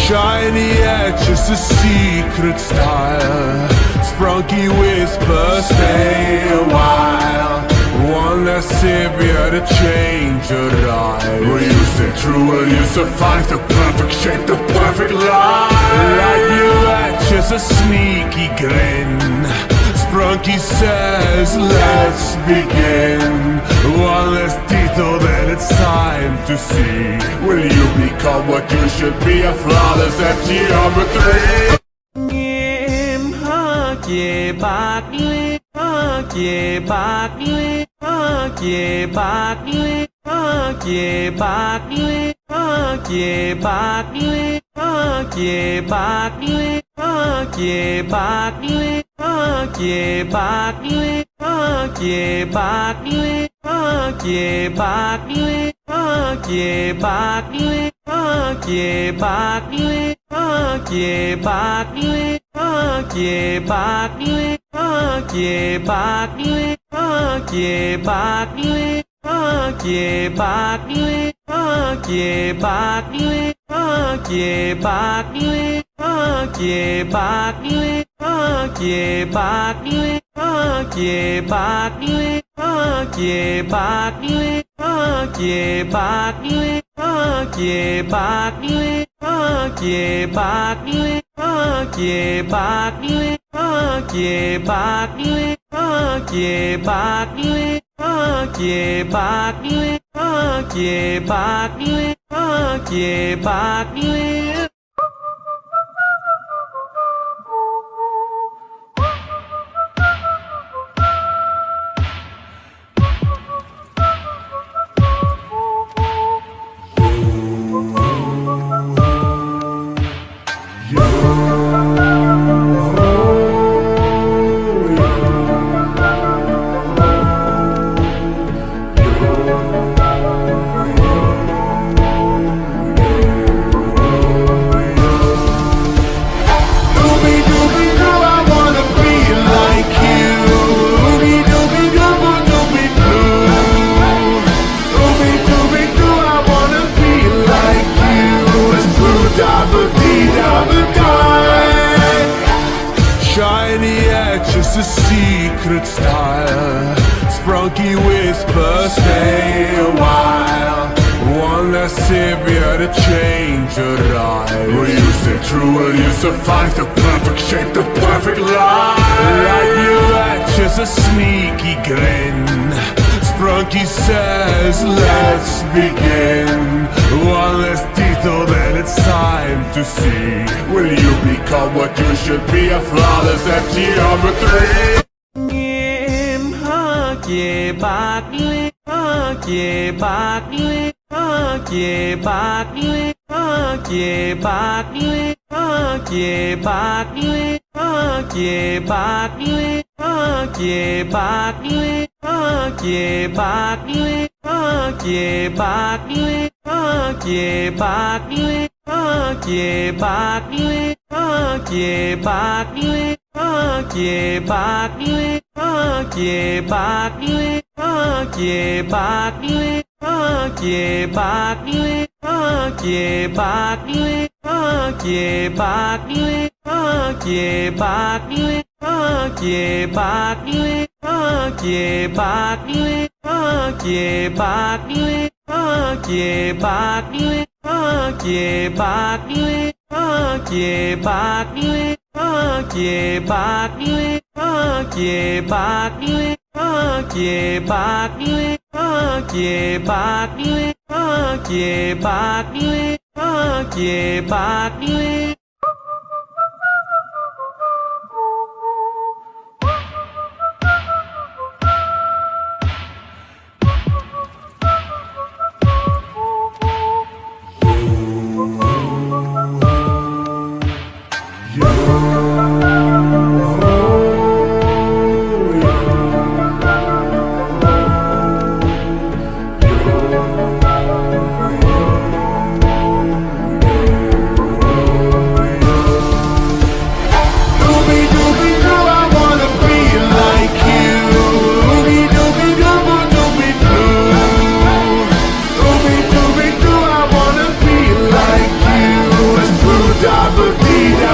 Shiny edges, a secret style. Sprunky whispers, stay a while. One less savior to change your life. Will you stay true? Will you survive the perfect shape, the perfect line? Like new edges, a sneaky grin. Sprunky says, let's begin. One less detail, then it's time to see. Will you become what you should be? A flawless at geometry. 'Tis a secret style. Sprunky whispers, stay a while. One less savior to change your life. Will you stay true? Will you survive the perfect shape, the perfect line? Like you just a sneaky grin. Sprunky says, let's begin. One less detail, then it's time to see. Will you become what you should be? A flawless at geometry.